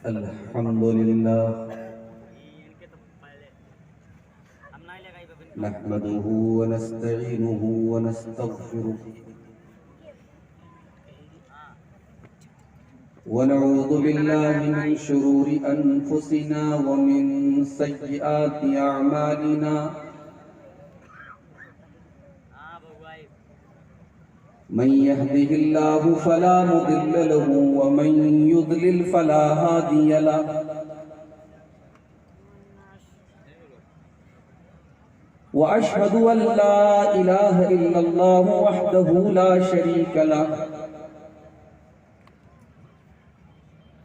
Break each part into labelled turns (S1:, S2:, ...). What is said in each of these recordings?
S1: अल्हम्दुलिल्लाह नहमदुहु व नस्तईनुहु व नस्तगफिरुह व नऊज़ु बिल्लाहि मिन शुरूरि अनफुसिना व मिन सय्यिआति अअमालिना मन यहदिहिल्लाहु फला मुदिल्ल लहु व मन युद्लिल फला हादिय लहु व अशहदु अन ला इलाहा इल्लल्लाहु वहदहु ला शरीक लहु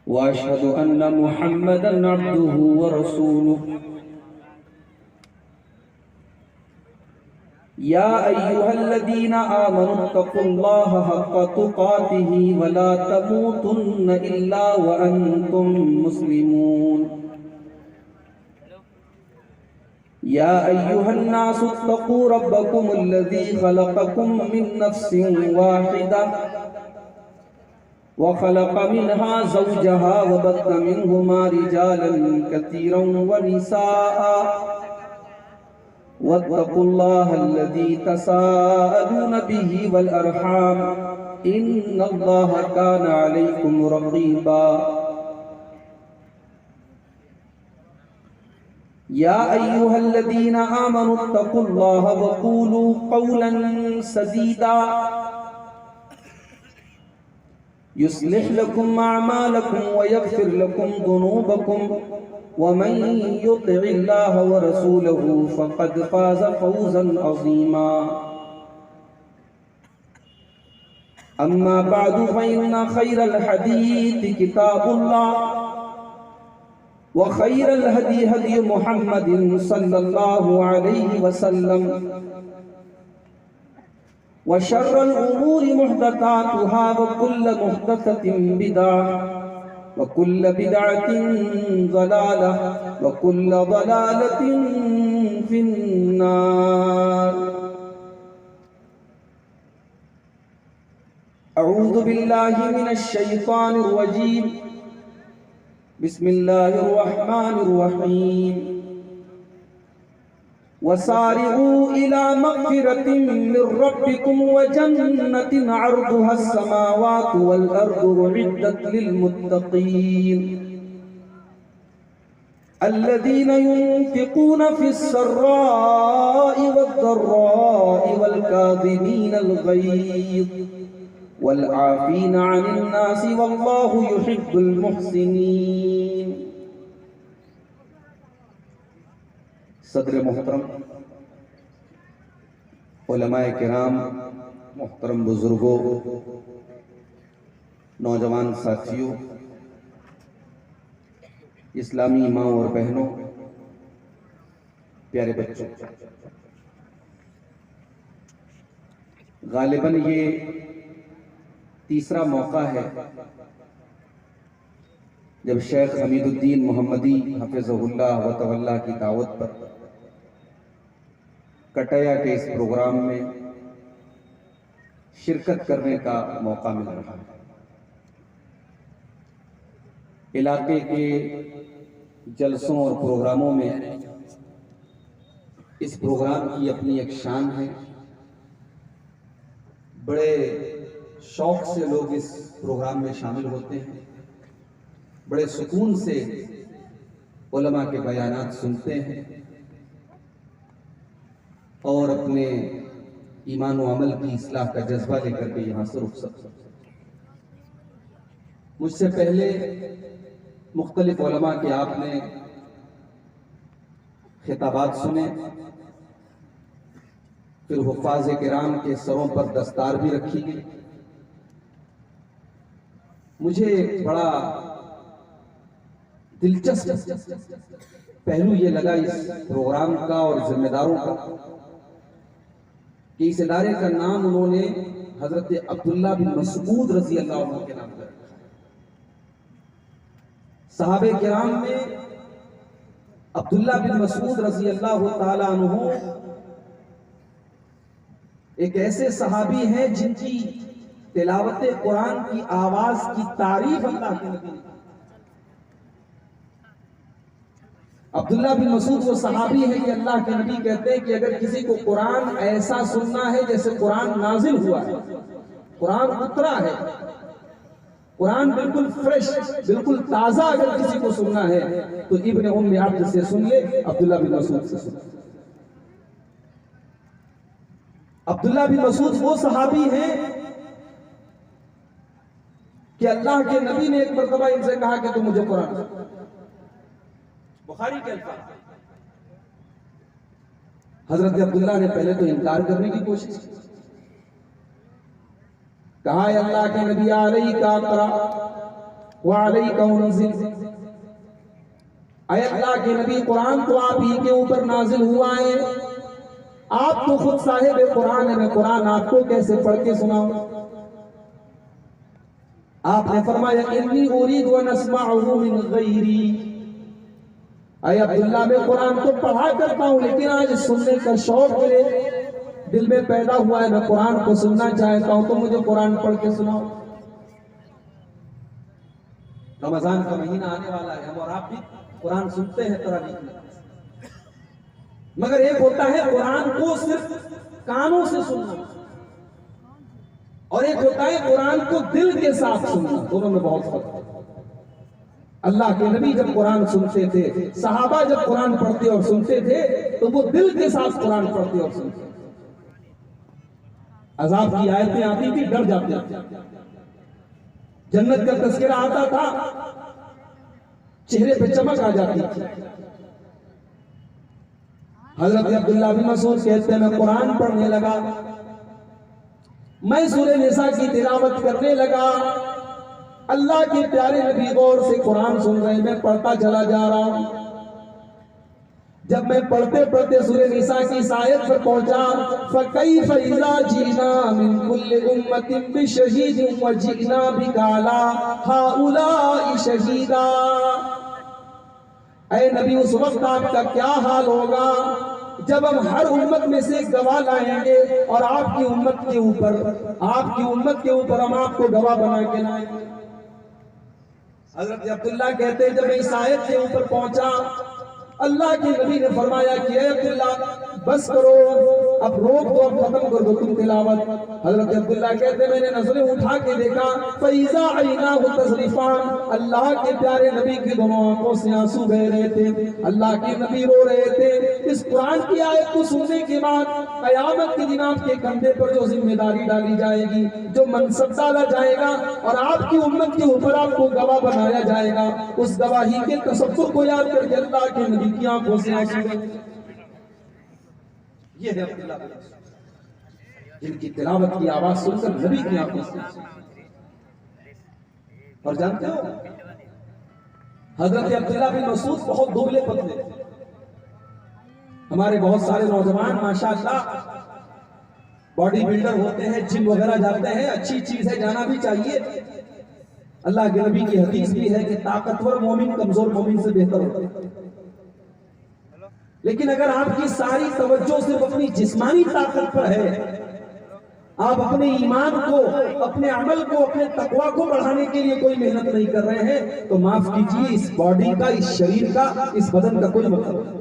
S1: व अशहदु अन्न मुहम्मदन अब्दुहु व रसूलुहु या अय्युहल्लज़ीना आमनुत्तक़ुल्लाहा हक़्क़ तुक़ातिही व ला तमूतुन्न इल्ला व अंतुम मुस्लिमून या अय्युहन्नासुत्तक़ू रब्बकुमुल्लज़ी ख़लक़कुम मिन नफ़्सिन वाहिदा व ख़लक़ मिन्हा ज़ौजहा व बत्थ मिन्हुमा रिजालन कसीरन व निसाअ वत्तक़ुल्लाहल्लज़ी तसाअलून बिही वल अरहाम इन्नल्लाहा काना अलैकुम रक़ीबा या अय्युहल्लज़ीना आमनुत्तक़ुल्लाहा व क़ूलू क़ौलन सदीदा युस्लिह लकुम अअमालकुम व यग़फ़िर लकुम ज़ुनूबकुम व मन युतिइल्लाह व रसूलहु फ़क़द फ़ाज़ फ़ौज़न अज़ीमा अम्मा बअदु फ़इन्न ख़ैरल हदीस किताबुल्लाह व ख़ैरल हदी हदी मुहम्मदिन सल्लल्लाहु अलैहि वसल्लम व शर्रल उमूरि मुहदसातुहा व कुल्ल मुहदसतिन बिदअह व कुल्ल बिदअतिन ज़लालह व कुल्ल ज़लालतिन फिन्नार अऊज़ु बिल्लाहि मिनश शैतानिर रजीम बिस्मिल्लाहिर रहमानिर रहीम वसारिऊ इला मग़फ़िरतिन मिर रब्बिकुम व जन्नतिन अर्दुहा अस्समावातु वल अर्दु उइद्दत लिल मुत्तक़ीन अल्लज़ीना युनफ़िक़ूना फ़िस सर्राइ वद्दर्राइ वल काज़िमीनल ग़ैज़ वल आफ़ीना अनिन नासि वल्लाहु युहिब्बुल मुहसिनीन। सदर मोहतरम, उलमाए किराम, मोहतरम बुजुर्गों, नौजवान साथियों, इस्लामी माँ और बहनों, प्यारे बच्चों, गालिबन ये तीसरा मौका है जब शेख हमीदुद्दीन मोहम्मदी हफ़िज़हुल्लाह व तवल्ला की दावत पर कटया के इस प्रोग्राम में शिरकत करने का मौका मिल रहा है। इलाके के जलसों और प्रोग्रामों में इस प्रोग्राम की अपनी एक शान है। बड़े शौक से लोग इस प्रोग्राम में शामिल होते हैं, बड़े सुकून से उलमा के बयानात सुनते हैं और अपने ईमान व अमल की इस्लाह का जज्बा लेकर के यहाँ से रुखसत होते हैं। मुझसे पहले मुख्तलिफ उलमा के आपने खिताबात सुने, फिर हुफ़ाज़ किराम के सरों पर दस्तार भी रखी गई। मुझे बड़ा दिलचस्प पहलू ये लगा इस प्रोग्राम का और जिम्मेदारों का कि इस इदारे का नाम उन्होंने हजरत अब्दुल्ला बिन मसऊद रज़ी अल्लाह अन्हु के नाम पर रखा है। सहाबे किराम में अब्दुल्ला बिन मसऊद रज़ी अल्लाह ताला अन्हु एक ऐसे सहाबी हैं जिनकी तिलावत कुरान की आवाज की तारीफ अल्लाह के नबी। अब्दुल्ला बिन मसूद वो सहाबी है कि अल्लाह के नबी कहते हैं कि अगर किसी को कुरान ऐसा सुनना है जैसे कुरान नाजिल हुआ है, कुरान उतरा है, कुरान बिल्कुल फ्रेश, बिल्कुल ताजा अगर किसी को सुनना है तो इब्ने उम्मे अब्द से सुन ले, अब्दुल्ला बिन मसूद से सुन। अब्दुल्ला बिन मसूद वो सहाबी हैं कि अल्लाह के नबी ने एक मरतबा इनसे कहा कि तुम मुझे कुरान सुनाओ। बुखारी के अल्फाज। हजरत अब्दुल्ला ने पहले तो इनकार करने की कोशिश की, कहा अल्लाह के नबी अलैका क़रा व अलैका उनज़िल, अल्लाह के नबी कुरान तो आप ही के ऊपर नाजिल हुआ है, आप तो खुद साहिब कुरान है, मैं कुरान आपको कैसे पढ़ के सुनाऊं। आपने फरमाया इन्नी उरीदु अन अस्मअहु मिन गैरी, अय अब्दुल्ला मैं कुरान तो पढ़ा करता हूं लेकिन आज सुनने का शौक मेरे दिल में पैदा हुआ है, मैं कुरान को सुनना चाहता हूं, तो मुझे कुरान पढ़ के सुनाओ। रमजान का महीना आने वाला है, हम और आप भी कुरान सुनते हैं तरावीह में, मगर एक होता है कुरान को सिर्फ कानों से सुनना और एक होता है कुरान को दिल के साथ सुनना, दोनों में बहुत फर्क है। अल्लाह के नबी जब कुरान सुनते थे, सहाबा जब कुरान पढ़ते और सुनते थे तो वो दिल के साथ कुरान पढ़ते और सुनते। अजाब की आयतें आती थी, डर जाते थे, जन्नत का तज़किरा आता था, चेहरे पे चमक आ जाती थी। हजरत अब्दुल्ला बिन मसूद कहते हैं मैं कुरान पढ़ने लगा, मैं सूरह निसा की तिलावत करने लगा, अल्लाह के प्यारे नबी गौर से कुरान सुन रहे, मैं पढ़ता चला जा रहा हूं। जब मैं पढ़ते पढ़ते सूरह निसा की आयत पर पहुंचा, फकैफ इज़ा जीना मिन कुल्लि उम्मतिन बिशहीदिन व जीना बिका अला हाउलाइ शहीदा, ऐ नबी उस वक्त आपका क्या हाल होगा जब हम हर उम्मत में से गवाह लाएंगे और आपकी उम्मत के ऊपर हम आपको गवाह बना के लाएंगे। हजरत अब्दुल्ला कहते हैं जब मैं इस आयत के ऊपर पहुंचा, अल्लाह के नबी ने फरमाया कि अब्दुल्ला बस करो, अब रोक दो, अब खत्म कर दो तुम तिलावत। हजरत अब्दुल्ला कहते मैंने नजरें उठा के देखा, फैज़ा अयनाहु तज़रिफ़ान, अल्लाह के प्यारे नबी की दोनों आंखों से आंसू बह रहे थे, अल्लाह के नबी रो रहे थे। इस कुरान की आयत को सुनने के बाद कयामत के दिन आपके कंधे पर जो जिम्मेदारी डाली जाएगी, जो मनसब डाला जाएगा और आपकी उम्मत के ऊपर आपको गवाह बनाया जाएगा, उस गवाही के तसव्वुर को याद करके अल्लाह के नबी की आंखों से आंसू बहे। ये है अब्दुल्ला बिन मसूद जिनकी तिलावत की आवाज सुनकर नबी की आंखों से। और जानते हो हजरत अब्दुल्ला बिन मसूद बहुत दुबले पतले थे। हमारे बहुत सारे नौजवान माशाअल्लाह बॉडी बिल्डर होते हैं, जिम वगैरह जाते हैं, अच्छी चीज है, जाना भी चाहिए। अल्लाह के नबी की हदीस भी है कि ताकतवर मोमिन कमजोर मोमिन से बेहतर होता है। लेकिन अगर आपकी सारी तवज्जो सिर्फ अपनी जिस्मानी ताकत पर है, आप अपने ईमान को, अपने अमल को, अपने तकवा को बढ़ाने के लिए कोई मेहनत नहीं कर रहे हैं, तो माफ कीजिए, इस बॉडी का, इस शरीर का, इस बदन का कोई मतलब नहीं।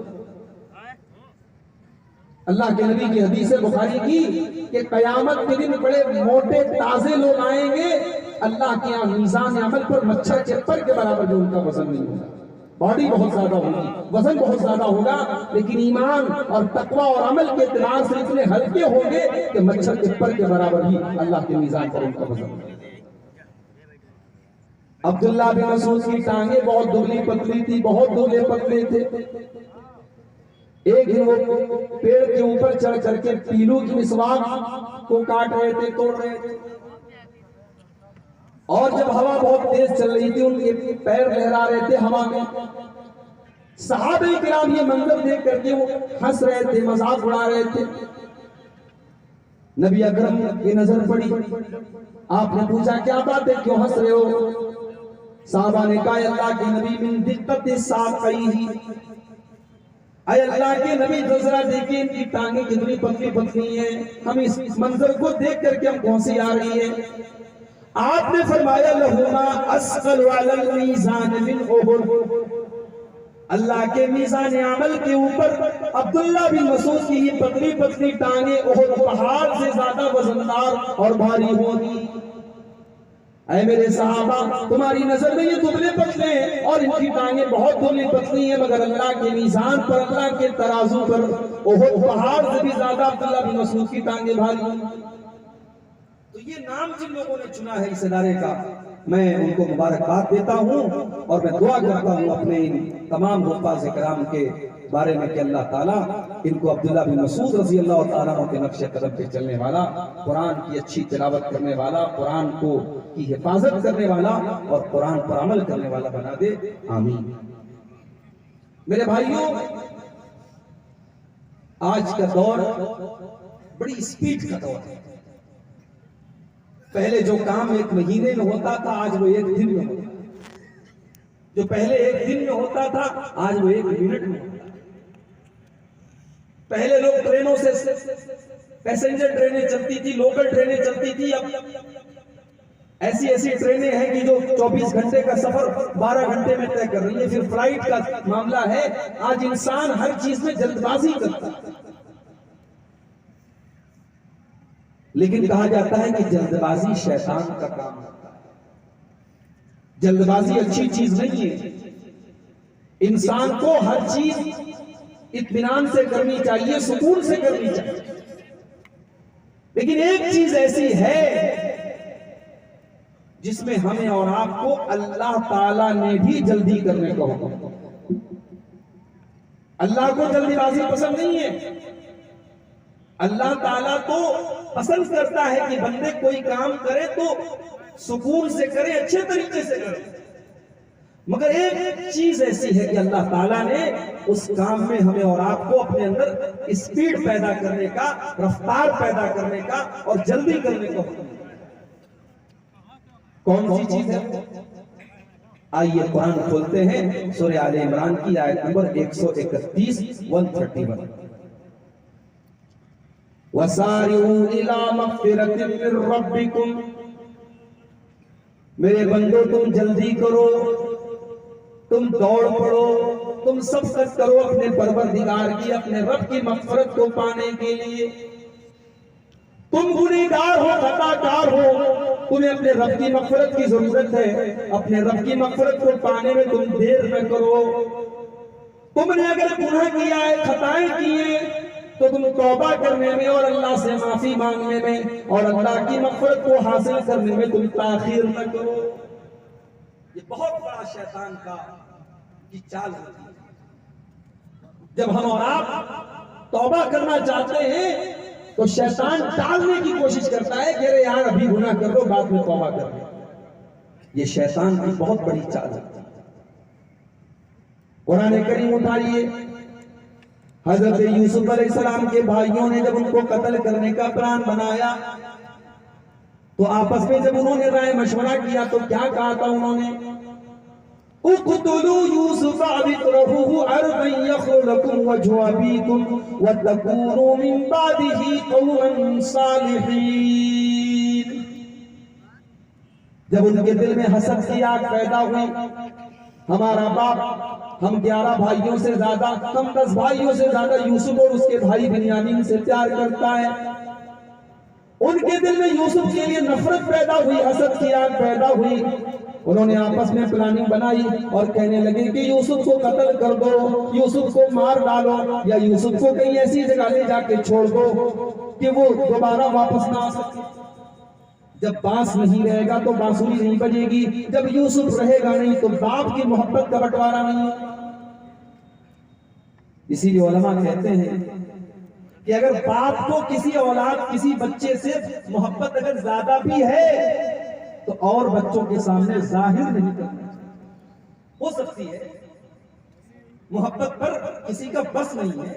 S1: अल्लाह के नबी की हदीस है बुखारी की कि कयामत के दिन बड़े मोटे ताजे लोग आएंगे, अल्लाह के यहाँ मीज़ान अमल पर मच्छर के पर के बराबर जो उनका वजन नहीं होगा। बॉडी बहुत ज्यादा होगी, वजन बहुत ज्यादा होगा, लेकिन ईमान और तकवा और अमल के एतबार से इतने हल्के होंगे कि मच्छर के पर के बराबर ही अल्लाह के मीज़ान पर उनका वजन होगा। अब्दुल्ला बिन मसूद की टांगे बहुत दुबली पतली थी, बहुत दुबले पतले थे। एक दिन वो पेड़ के ऊपर चढ़ करके पीलू की मिसवाक को काट रहे थे, तोड़ रहे थे, और जब हवा बहुत तेज चल रही थी उनके पैर लहरा रहे थे हवा में। सहाबे किराम ये मंजर देख करके वो हंस रहे थे, मजाक उड़ा रहे थे। नबी अकरम की नजर पड़ी, आपने पूछा क्या बात है, क्यों हंस रहे हो? साहबा ने कहा अल्लाह के नबी मिन दिक्कत साक़ैही, अरे अल्लाह के नबी जरा देखिए इनकी टांगे कितनी पतली पतली हैं, हम इस मंजर को देख करके हम कौन सी आ रही है। आपने फरमाया लहुमा अस्क़ल अलल मीज़ान मिन उहुद, अल्लाह के मीज़ान अमल के ऊपर अब्दुल्ला बिन मसूद की ये पतली पतली टांगे उहुद पहाड़ से ज्यादा वजनदार और भारी होगी। ऐ मेरे सहाबा, तुम्हारी नजर में ये दुबले पतले हैं और इनकी टांगे बहुत दुबली पतली हैं, मगर अल्लाह के मीज़ान पर, अल्लाह के तराजू पर उहुद पहाड़ से भी ज्यादा अब्दुल्ला बिन मसूद की टांगे भारी। तो ये नाम जिन लोगों ने चुना है इस इदारे का, मैं उनको मुबारकबाद देता हूँ और मैं दुआ करता हूँ अपने इन तमाम हुफ़ाज़ किराम के बारे में कि अल्लाह ताला इनको अब्दुल्ला बिन मसूद रज़ी अल्लाह ताला के नक्शे कदम पे चलने वाला, कुरान की अच्छी तिलावत करने वाला, कुरान को की हिफाजत करने वाला और कुरान पर अमल करने वाला बना दे, आमीन। मेरे भाइयों, आज का दौर बड़ी स्पीड का दौर है। पहले जो काम एक महीने में होता था, आज वो एक दिन में होता है। जो पहले एक दिन में होता था, आज वो एक मिनट में होता है। पहले लोग ट्रेनों से, पैसेंजर ट्रेनें चलती थी, लोकल ट्रेनें चलती थी, अब ऐसी ऐसी ट्रेनें हैं कि जो 24 घंटे का सफर 12 घंटे में तय कर रही है। फिर फ्लाइट का मामला है। आज इंसान हर चीज में जल्दबाजी करता है, लेकिन कहा जाता है कि जल्दबाजी शैतान का काम होता है। जल्दबाजी अच्छी चीज नहीं है। इंसान को हर चीज इत्मीनान से करनी चाहिए, सुकून से करनी चाहिए। लेकिन एक चीज ऐसी है जिसमें हमें और आपको अल्लाह ताला ने भी जल्दी करने को हुक्म। अल्लाह को जल्दीबाजी पसंद नहीं है। अल्लाह ताला तो पसंद करता है कि बंदे कोई काम करे तो सुकून से करे, अच्छे तरीके से करे। मगर एक चीज ऐसी है कि अल्लाह ताला ने उस काम में हमें और आपको अपने अंदर स्पीड पैदा करने का, रफ्तार पैदा करने का और जल्दी करने का हुक्म। कौन सी चीज है? आइए कुरान खोलते हैं, सूरह आले इमरान की आयत नंबर 131, 131। वसारिऊ इला मग़फ़िरतिन मिन रब्बिकुम, मेरे बंदो तुम जल्दी करो, तुम दौड़ पड़ो, तुम सब कुछ करो अपने परवरदिगार की, अपने रब की मग़फ़िरत को पाने के लिए। तुम गुनहगार हो, खताकार हो, तुम्हें अपने रब की मग़फ़िरत की जरूरत है। अपने रब की मग़फ़िरत को पाने में तुम देर न करो। तुमने अगर गुनाह किया है, खताएं की है, तो तुम तौबा करने में और अल्लाह से माफी मांगने में और अल्लाह की मग़फ़िरत को हासिल करने में तुम ताख़ीर न करो। ये बहुत बड़ा शैतान की चाल होती है। जब हम और आप तौबा करना चाहते हैं तो शैतान टालने की कोशिश करता है कि अरे यार अभी गुनाह कर लो, बाद में तौबा कर लो। ये शैतान की बहुत बड़ी चाल है। कुरान करीम उठाइए, हजरत यूसुफ अलैहिस्सलाम के भाइयों ने जब उनको कत्ल करने का प्लान बनाया तो आपस में जब उन्होंने राय मशवरा किया तो क्या कहा था उन्होंने? उक़्तुलू यूसुफ अबितरहुहु अर्बन यख़्लु लकुम वजहु अबीकुम वतकूनू मिन बादिही क़ौमन सालिहीन। जब उनके दिल में हसद की आग पैदा हुई, हमारा बाप हम 11 भाइयों से ज्यादा, हम 10 भाइयों से ज्यादा यूसुफ और उसके भाई बिन्यामीन से प्यार करता है। उनके दिल में यूसुफ के लिए नफरत पैदा हुई, हसद की आग पैदा हुई। उन्होंने आपस में प्लानिंग बनाई और कहने लगे कि यूसुफ को कत्ल कर दो, यूसुफ को मार डालो, या यूसुफ को कहीं ऐसी जगह ले जाके छोड़ दो कि वो दोबारा वापस ना आ सके। जब बांस नहीं रहेगा तो बांसुरी नहीं बजेगी, जब यूसुफ रहेगा नहीं तो बाप की मोहब्बत का बंटवारा नहीं। इसीलिए उलमा कहते हैं कि अगर बाप को किसी औलाद, किसी बच्चे से मोहब्बत अगर ज्यादा भी है तो और बच्चों के सामने जाहिर नहीं करना। हो सकती है मोहब्बत पर किसी का बस नहीं है,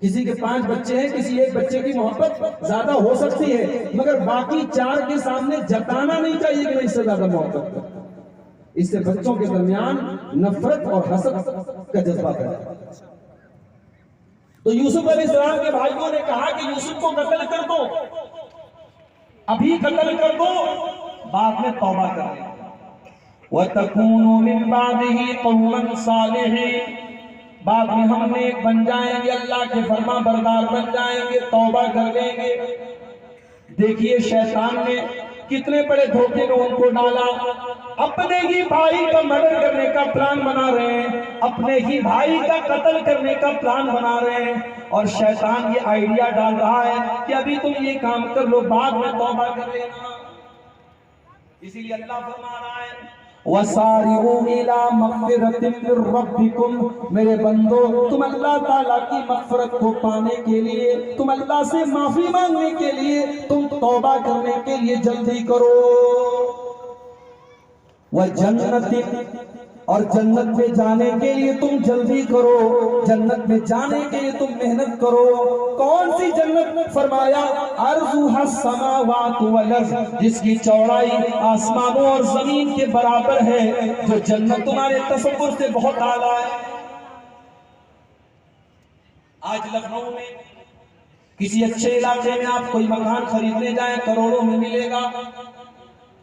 S1: किसी के 5 बच्चे हैं, किसी एक बच्चे की मोहब्बत ज्यादा हो सकती है, मगर बाकी 4 के सामने जताना नहीं चाहिए कि मैं इससे ज्यादा मोहब्बत करता हूं। इससे बच्चों के दरमियान नफरत और हसद का जज्बा पैदा होता है। तो यूसुफ अलैहिस्सलाम के भाइयों ने कहा कि यूसुफ को कत्ल कर दो, अभी कत्ल कर दो, बाद में तौबा कर लेंगे। वतकूनु मिन बादिही कौमन सालिहीन, बाद में हम नेक बन जाएंगे, अल्लाह के फरमा बरदार बन जाएंगे, तौबा कर लेंगे। देखिए शैतान ने कितने बड़े धोखे में उनको डाला। अपने ही भाई का मर्डर करने का प्लान बना रहे हैं, अपने ही भाई का कत्ल करने का प्लान बना रहे हैं, और शैतान ये आइडिया डाल रहा है कि अभी तुम ये काम कर लो, बाद में तौबा कर लेना। इसीलिए अल्लाह फरमा रहा है वसारिऊ इला मग़फ़िरतिन मिर रब्बिकुम, मेरे बंदो तुम अल्लाह ताला की मग़फ़िरत को पाने के लिए, तुम अल्लाह से माफी मांगने के लिए, तुम तौबा करने के लिए जल्दी करो। वह जन्नतिन, और जन्नत में जाने के लिए तुम जल्दी करो, जन्नत में जाने के लिए तुम मेहनत करो। कौन सी जन्नत? फरमाया अर्ज़ुहा समावातु वल अर्ज़, जिसकी चौड़ाई आसमानों और जमीन के बराबर है। जो जन्नत तुम्हारे तसव्वुर से बहुत आला है। आज लखनऊ में किसी अच्छे इलाके में आप कोई मकान खरीदने जाए, करोड़ों में मिलेगा।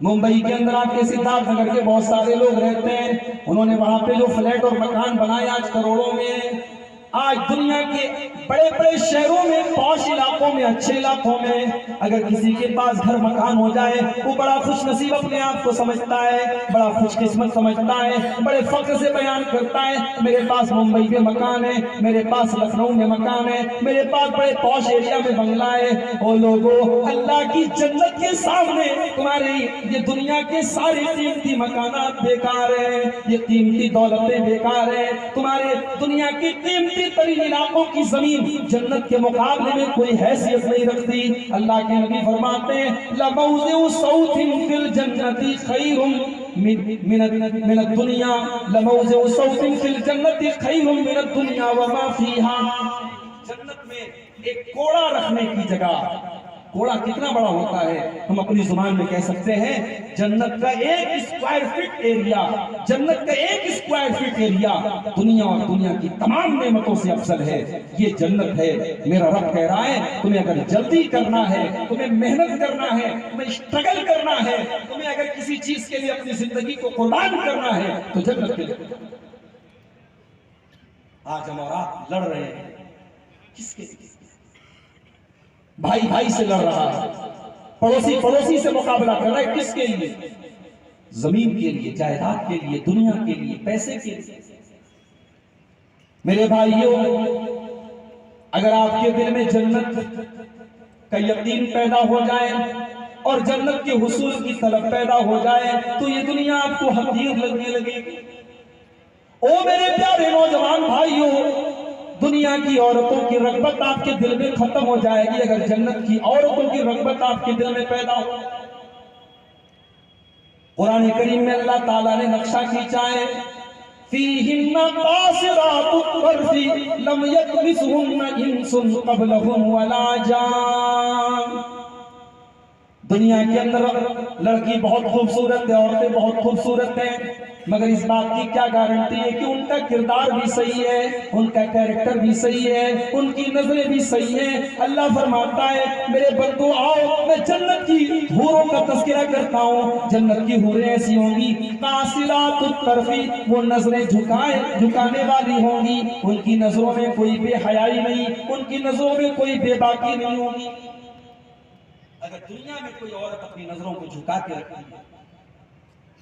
S1: मुंबई के अंदर आपके सिद्धार्थ नगर के बहुत सारे लोग रहते हैं, उन्होंने वहां पे जो फ्लैट और मकान बनाए आज करोड़ों में। आज दुनिया के बड़े बड़े शहरों में, पॉश इलाकों में, अच्छे इलाकों में अगर किसी के पास घर मकान हो जाए, वो बड़ा खुश नसीब अपने आप को समझता है, बड़ा खुशकिस्मत समझता है, बड़े फख्र से बयान करता है मेरे पास मुंबई में मकान है, मेरे पास लखनऊ में मकान है, मेरे पास बड़े पॉश एरिया में बंगला है। ओ लोगों, अल्लाह की जन्नत के सामने तुम्हारी ये दुनिया के सारे कीमती मकानात बेकार है, ये कीमती दौलतें बेकार है। तुम्हारे दुनिया की कीमती तरीन इलाकों की जमीन जन्नत के मुकाबले में कोई हैसियत नहीं रखती। अल्लाह के नबी फरमाते हैं लमौज़िउ सौतिन फिल जन्नति खैरुम मिन दुनिया, लमौज़िउ सौतिन फिल जन्नति खैरुम मिन दुनिया व मा फीहा। जन्नत में एक कोड़ा रखने की जगह, कोड़ा कितना बड़ा होता है हम अपनी जुबान में कह सकते हैं, जन्नत का 1 स्क्वायर फीट एरिया, जन्नत का 1 स्क्वायर फीट एरिया दुनिया और दुनिया की तमाम नेमतों से अफजल है। ये जन्नत है। मेरा रब कह रहा है तुम्हें अगर जल्दी करना है, तुम्हें मेहनत करना है, तुम्हें स्ट्रगल करना है, तुम्हें अगर किसी चीज के लिए अपनी जिंदगी को कुर्बान करना है तो जन्नत के लिए। आज हम और आप लड़ रहे हैं किसके लिए? भाई भाई से लड़ रहा है, पड़ोसी पड़ोसी से मुकाबला कर रहा है, किसके लिए? जमीन के लिए, जायदाद के लिए, दुनिया के लिए, पैसे के लिए। मेरे भाइयों, अगर आपके दिल में जन्नत का यकीन पैदा हो जाए और जन्नत के हुसूल की तलब पैदा हो जाए तो ये दुनिया आपको हकीर लगने लगेगी। ओ मेरे प्यारे नौजवान भाइयों, दुनिया की औरतों की रग़बत आपके दिल में खत्म हो जाएगी अगर जन्नत की औरतों की रग़बत आपके दिल में पैदा हो। कुरान करीम में अल्लाह ताला ने नक्शा खींचा है फीहिन्ना कासिरातुत तर्फ़ी लम यतमिसहुन्ना इंसुन क़ब्लहुम वला जान। दुनिया के अंदर लड़की बहुत खूबसूरत है, औरतें बहुत खूबसूरत हैं, मगर इस बात की क्या गारंटी है कि उनका किरदार भी सही है, उनका कैरेक्टर भी सही है, उनकी नजरें भी सही हैं। अल्लाह फरमाता है मेरे बंदो आओ, मैं जन्नत की हूरों का तज़किरा करता हूँ। जन्नत की हूरें ऐसी होंगी कासिरातुत तर्फ़ी, वो नजरें झुकाने वाली होंगी, उनकी नजरों में कोई बेहयाई नहीं, उनकी नजरों में कोई बेबाकी नहीं होगी। अगर दुनिया में कोई औरत अपनी नजरों को झुका के रखती है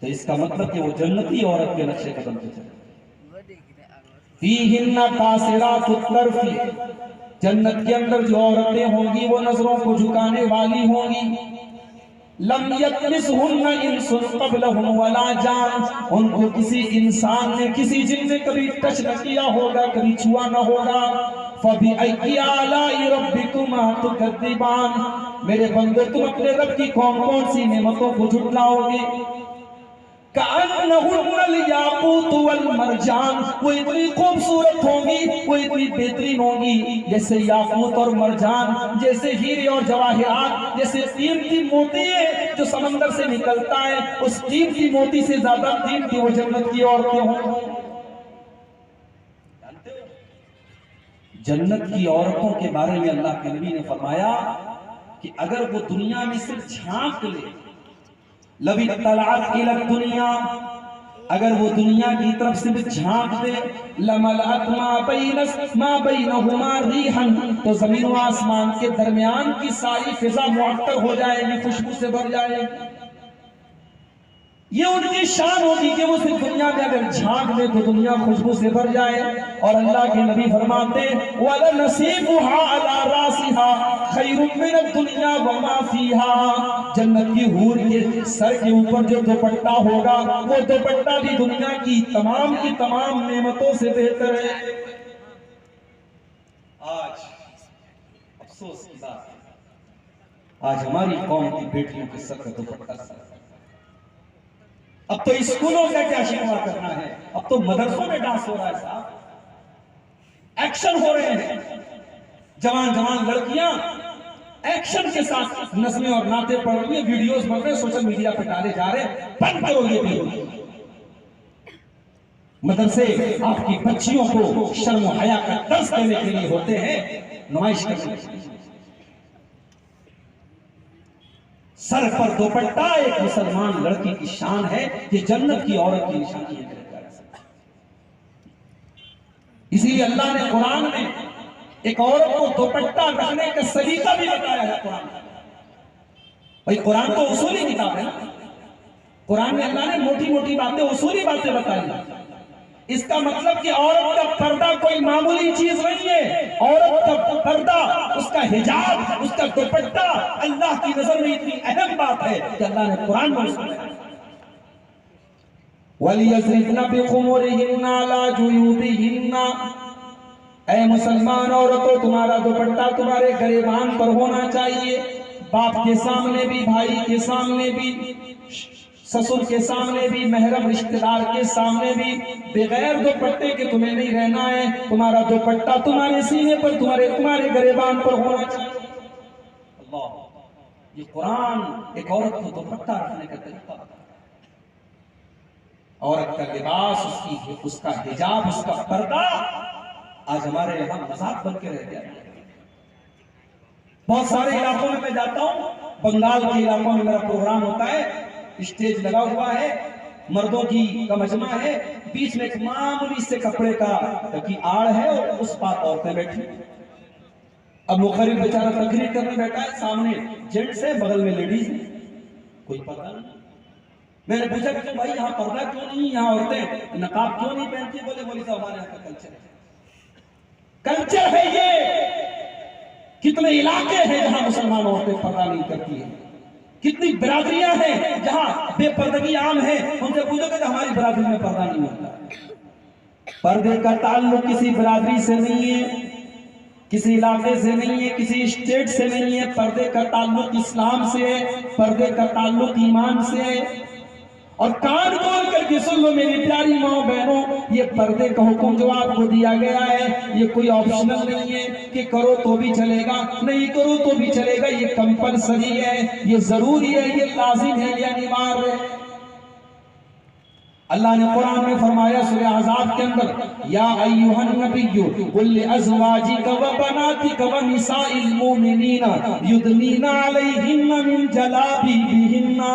S1: तो इसका मतलब कि वो जन्नती औरत के नक्शे कदम पे चले। फीहिन्ना कासिरातुत तर्फ़ी, जन्नत के अंदर जो औरतें होंगी वो नजरों को झुकाने वाली होंगी। लम यतमिसहुन्ना इंसुन क़ब्लहुम वला जान, उनको किसी इंसान ने, किसी जिन ने कभी टच न किया होगा, कभी छुआ न होगा। फबिअय्यि आलाइ रब्बिकुमा तुकज़्ज़िबान, मेरे बंदे तुम अपने रब की कौन कौन सी नेमतों को झुटलाओगे? कअन्नहुन्नल याक़ूत वल मरजान, वो इतनी खूबसूरत होंगी, वो इतनी बेहतरीन होंगी जैसे याकूत और मरजान, जैसे हीरे और जवाहिरात, जैसे कीमती मोती है जो समंदर से निकलता है, उस कीमती मोती से ज्यादा कीमती वो जन्नत की औरतें होंगी।
S2: जन्नत की औरतों के बारे में अल्लाह के नबी ने फरमाया कि अगर वो दुनिया में सिर्फ झांक ले, लबी तलात इला दुनिया, अगर वो दुनिया की तरफ सिर्फ झांक दे, लमलअत मा बैनहुमा रीहन, तो जमीन व आसमान के दरमियान की सारी फिजा मुअत्तर हो जाएगी, खुशबू से भर जाएगी। ये उनकी शान होगी कि वो सिर्फ दुनिया में अगर झांक दे तो दुनिया खुशबू से भर जाए। और अल्लाह के नबी फरमाते वला नसीबुहा अला रासिहा खैरुम मिन दुनिया व मा फीहा, जन्नत की हूर के सर के ऊपर जो दुपट्टा होगा वो दुपट्टा भी दुनिया की तमाम नेमतों से बेहतर है। आज अफसोस की बात है, आज हमारी कौम की बेटियों के सर का दुपट्टा सर। अब तो स्कूलों का क्या शिकवा करना है, अब तो मदरसों में डांस हो रहा है साहब, एक्शन हो रहे हैं। जवान लड़कियां एक्शन के साथ नज़में और नाते पढ़ रही है, वीडियोस बन रहे, सोशल मीडिया पे डाले जा रहे। बंद करो ये वीडियो। मदरसे आपकी बच्चियों को शर्म और हया का दर्स देने के लिए होते हैं, नुमाइश करने के लिए। सर पर दुपट्टा एक मुसलमान लड़की की शान है, ये जन्नत की औरत की निशानी है। इसीलिए अल्लाह ने कुरान में एक औरत को दुपट्टा रखने का सलीका भी बताया है। कुरान भाई, कुरान तो उसूली किताब है ना। कुरान में अल्लाह ने मोटी मोटी बातें, उसूली बातें बताई। इसका मतलब कि औरत का पर्दा कोई मामूली चीज नहीं है। औरत का पर्दा, उसका हिजाब, उसका दुपट्टा अल्लाह की नजर में इतनी अहम बात है कि अल्लाह ने कुरान में उसको वलियज़रिबना बिखुमुरिहिन्ना अला जुयूबिहिन्ना, ऐ मुसलमान औरतों, तुम्हारा दुपट्टा तुम्हारे गरेबान पर होना चाहिए। बाप के सामने भी, भाई के सामने भी, ससुर के सामने भी, महरम रिश्तेदार के सामने भी बगैर दुपट्टे के तुम्हें नहीं रहना है। तुम्हारा दुपट्टा तुम्हारे सीने पर, तुम्हारे गरेबान पर होना चाहिए। अल्लाह, ये कुरान एक औरत को दुपट्टा रखने का तरीका बताता है। औरत का लिबास, उसका हिजाब, उसका पर्दा आज हमारे यहाँ मजाक बन के रह गया। बहुत सारे इलाकों में मैं जाता हूँ, बंगाल के इलाकों में मेरा प्रोग्राम होता है, स्टेज लगा हुआ है, मर्दों का मजमा है, बीच में एक मामूली से कपड़े की आड़ है और उस पार औरतें बैठी। अब मुखरिब बेचारा तकरीर करने बैठा है, सामने जेंट्स है, बगल में लेडीज है, कोई पर्दा नहीं। मैंने पूछा कि भाई यहाँ पर्दा क्यों नहीं, यहाँ औरतें नकाब क्यों नहीं पहनती? बोले साहब हमारे यहाँ का कल्चर है ये। कितने इलाके हैं जहां मुसलमान औरतें पर्दा नहीं करती है, कितनी बिरादरियां हैं जहां बेपर्दगी आम है। उनसे पूछोगे तो हमारी बिरादरी में पर्दा नहीं होता। पर्दे का ताल्लुक किसी बिरादरी से नहीं है, किसी इलाके से नहीं है, किसी स्टेट से नहीं है। पर्दे का ताल्लुक इस्लाम से है, पर्दे का ताल्लुक ईमान से है। और कान खोल करके सुन लो मेरी प्यारी माँ बहनों, ये पर्दे का हुक्म जो आपको दिया गया है, ये कोई ऑप्शनल नहीं है कि करो तो भी चलेगा, नहीं करो तो भी चलेगा। ये कंपलसरी है, ये जरूरी है, ये लाजिम है, ये अनिवार्य है। अल्लाह ने कुरान में फरमाया सूरह अहज़ाब के अंदर, या अय्युहन नबिय्यु कुल लिअज़वाजिका व बनातिका व निसाइल मुमिनीना युदनीना अलैहिन्ना मिन जलाबिबिहिन्ना।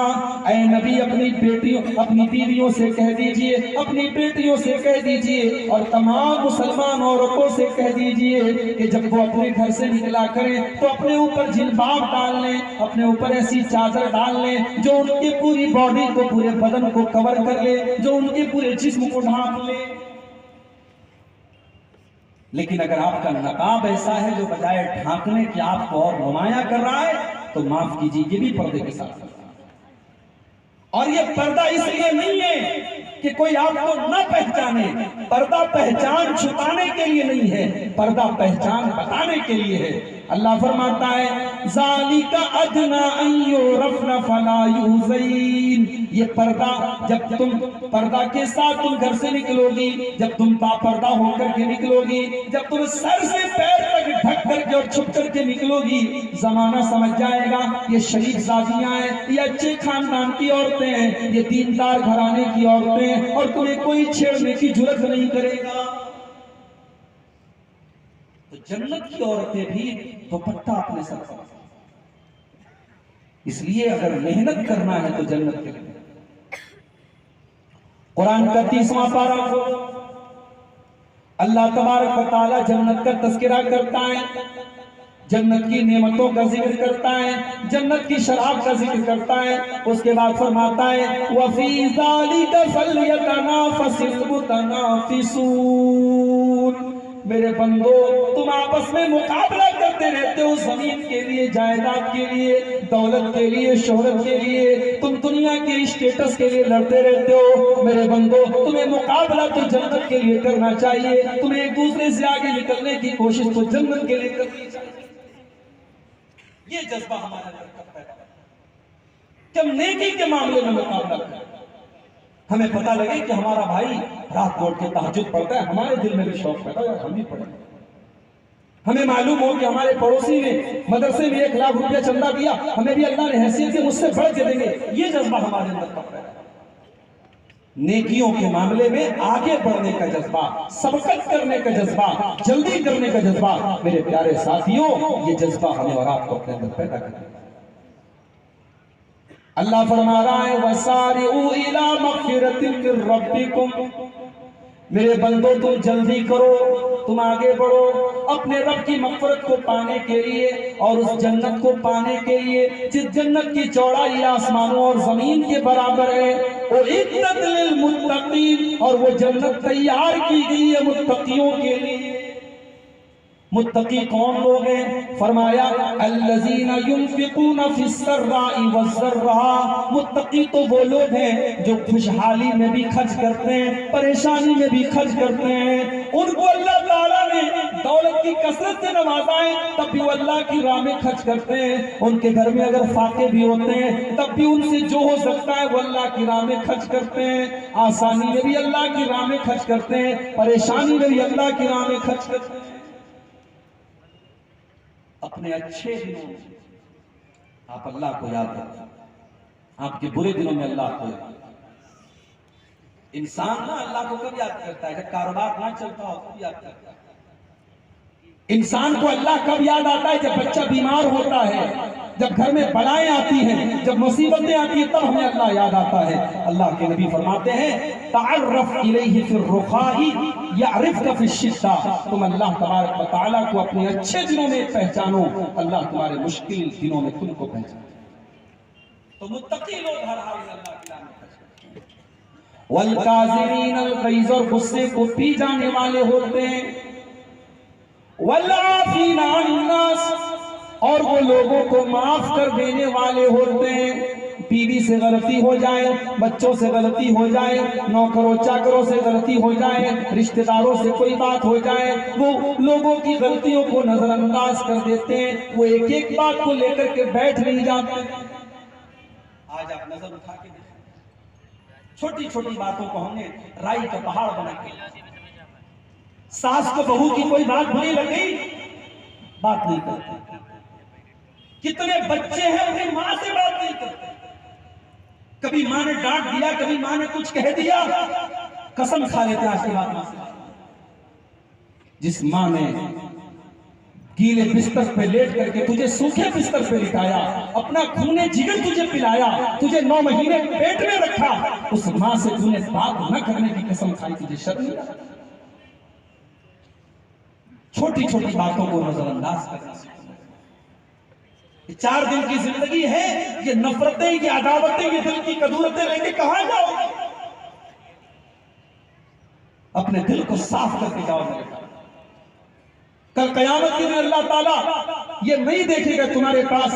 S2: ऐ नबी, अपनी बेटियों, अपनी बीवियों से कह दीजिए, अपनी बेटियों से कह दीजिए और तमाम मुसलमान औरतों से कह दीजिए कि जब वो अपने घर से निकला करें तो अपने ऊपर जिल्बाब डाल लें, अपने ऊपर ऐसी चादर डाल लें जो उनकी पूरी बॉडी को, पूरे बदन को कवर कर ले, जो उनके पूरे जिस्म को ढांप ले। लेकिन अगर आपका नकाब ऐसा है जो बजाय ढांकने के आपको और नुमाया कर रहा है, तो माफ कीजिए, ये भी पर्दे के साथ। और ये पर्दा इसलिए नहीं है कि कोई आपको न पहचाने, पर्दा पहचान छुपाने के लिए नहीं है, पर्दा पहचान बताने के लिए है। अल्लाह फरमाता है, ज़ालिका अदना अन युरफ़ना फला युज़ैन। ये पर्दा, जब तुम पर्दा के साथ तुम घर से निकलोगी, जब तुम बापर्दा होकर के निकलोगी, जब तुम सर से पैर तक ढक करके और छुप करके निकलोगी, जमाना समझ जाएगा ये शरीफ ज़ादियाँ हैं, ये अच्छे खानदान की औरतें हैं, ये दीनदार घराने की औरतें हैं, और तुम्हें कोई छेड़ने की जुर्रत नहीं करेगा। तो जन्नत की औरतें भी दुपट्टा अपने सर पर, इसलिए अगर मेहनत करना है तो जन्नत के लिए। कुरान का 30वां पारा अल्लाह तबारक व तआला जन्नत का तज़किरा करता है, जन्नत की नेमतों का जिक्र करता है, जन्नत की शराब का जिक्र करता है। उसके बाद फरमाता है वफी ज़ालिका फलयतनाफसिल मुतनाफिसून। मेरे बंदो, तुम आपस में मुकाबला करते रहते हो जमीन के लिए, जायदाद के लिए, दौलत के लिए, शोहरत के लिए, तुम दुनिया के स्टेटस के लिए लड़ते रहते हो। मेरे बंदो, तुम्हें मुकाबला तो जन्नत के लिए करना चाहिए, तुम्हें एक दूसरे से आगे निकलने की कोशिश तो जन्नत के लिए करनी चाहिए। ये जज्बा हमारे अंदर कब पैदा होगा? जब नेकी के मामले में मुकाबला करें, हमें पता लगे कि हमारा भाई रात को उठ के तहज्जुद पढ़ता है, हमारे दिल में भी शौक पैदा हो, हम भी पढ़ें। हमें मालूम हो कि हमारे पड़ोसी ने मदरसे में 1 लाख रुपया चंदा दिया, हमें भी अल्लाह ने हैसियत से मुझसे बढ़ के देंगे, ये जज्बा हमारे अंदर कब पैदा होगा? नेकियों के मामले में आगे बढ़ने का जज्बा, सबकत करने का जज्बा, जल्दी करने का जज्बा, मेरे प्यारे साथियों, ये जज्बा हमें और आपको अपने अंदर पैदा करना। अल्लाह फरमा रहा है वसारिउ इला मगफिरतिन मिर रब्बिकुम। मेरे बंदो, तुम जल्दी करो, तुम आगे बढ़ो अपने रब की मग़फ़िरत को पाने के लिए और उस जन्नत को पाने के लिए जिस जन्नत की चौड़ाई आसमानों और जमीन के बराबर है। और इद्दत लिल मुत्तक़ीन, और वो जन्नत तैयार की गई है मुत्तक़ियों के लिए। मुत्तकी कौन लोग हैं? फरमाया अल्लज़ीना युनफ़िक़ूना फ़िस्सर्राई वज़्ज़र्रा। मुत्तकी तो वो लोग हैं जो खुशहाली में भी खर्च करते हैं, परेशानी में भी खर्च करते हैं। उनको अल्लाह ताला ने दौलत की कसरत से नवाजा है, तब भी वो अल्लाह की राह में खर्च करते हैं। उनके घर में अगर फाके भी होते हैं, तब भी उनसे जो हो सकता है वो अल्लाह की राह में खर्च करते हैं। आसानी में भी अल्लाह की राह में खर्च करते हैं, परेशानी में भी अल्लाह की राह में खर्च करते हैं। अपने अच्छे दिनों में आप अल्लाह को याद रखें, आपके बुरे दिनों में अल्लाह को याद। इंसान ना अल्लाह को कब याद करता है? जब कारोबार ना चलता हो तब याद करता है। इंसान को अल्लाह कब याद आता है? जब बच्चा बीमार होता है, जब घर में बलाएं आती हैं, जब मुसीबतें आती हैं, तब हमें अल्लाह याद आता है। अल्लाह के नबी फरमाते हैं तअर्रफ इलैहि फिर रुखाई यअरिफका फिश्शिद्दा। तुम अल्लाह तबारक व तआला को अपने अच्छे दिनों में पहचानो, अल्लाह तुम्हारे मुश्किल दिनों में तुमको पहचाने। तो मुत्तकी लोग हर हाल में अल्लाह की राह में पहचानते हैं। वल काज़िमीनल गैज़, और गुस्से को पी जाने वाले होते हैं। वल आफ़ीना अन्नास, और वो लोगों को माफ कर देने वाले होते हैं। बीवी से गलती हो जाए, बच्चों से गलती हो जाए, नौकरों चाकरों से गलती हो जाए, रिश्तेदारों से कोई बात हो जाए, वो लोगों की गलतियों को नजरअंदाज कर देते हैं। वो एक एक बात को लेकर के बैठ नहीं जाते। आज आप नजर उठा के देखें, छोटी छोटी बातों को हमने राई का पहाड़ बना के, सास को बहू की कोई बात बुरी लग गई, बात नहीं करते। कितने बच्चे हैं अपनी मां से बात नहीं करते। कभी मां ने डांट दिया, कभी मां ने कुछ कह दिया, कसम खा लेते आज की बात। जिस मां ने गीले बिस्तर पे लेट करके तुझे सूखे बिस्तर पे लिटाया, अपना खूने जिगर तुझे पिलाया, तुझे 9 महीने पेट में रखा, उस मां से तूने बात न करने की कसम खाई, तुझे शर्म नहीं आई? छोटी छोटी बातों को नजरअंदाज करना। 4 दिन की जिंदगी है, ये नफरतें, ये अदावतें, ये दिल की कदूरतें लेके कहां जाओगे? अपने दिल को साफ करके जाओ मेरे पास। कल कयामत के दिन अल्लाह ताला ये नहीं देखेगा तुम्हारे पास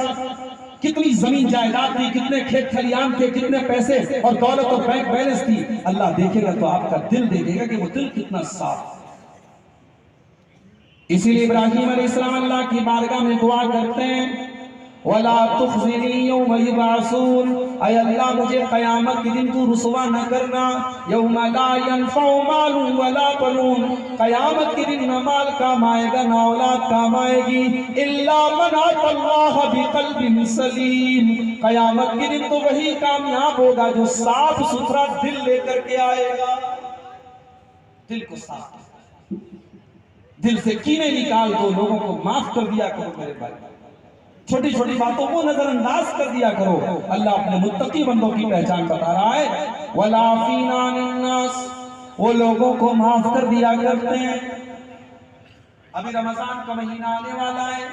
S2: कितनी जमीन जायदाद थी, कितने खेत खलियान थे, कितने पैसे और दौलत और बैंक बैलेंस थी। अल्लाह देखेगा तो आपका दिल देखेगा कि वो दिल कितना साफ। इसीलिए इब्राहीम अलैहिस्सलाम अल्लाह की बारगाह में दुआ करते हैं वला तुखज़िनी यौम युबअसून। ऐ अल्लाह, मुझे क़यामत के दिन तू रुसवा न करना। यौम ला यनफ़उ मालुन वला बनून, क़यामत के दिन न माल काम आएगा न औलाद काम आएगी, इल्ला मन अल्लाह बिक़ल्बिन सलीम। क़यामत के दिन तो वही कामयाब होगा जो साफ सुथरा दिल लेकर के आएगा। दिल को साफ, दिल से कीने निकाल दो, लोगों को माफ कर दिया करो मेरे भाई, छोटी छोटी बातों को नजरअंदाज कर दिया करो। अल्लाह अपने मुत्तकी बंदों की पहचान बता रहा है, वलाफीना अन्नास, वो लोगों को माफ कर दिया करते हैं। अभी रमजान का महीना आने वाला है,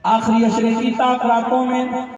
S2: आखिरी अशरे की ताक रातों में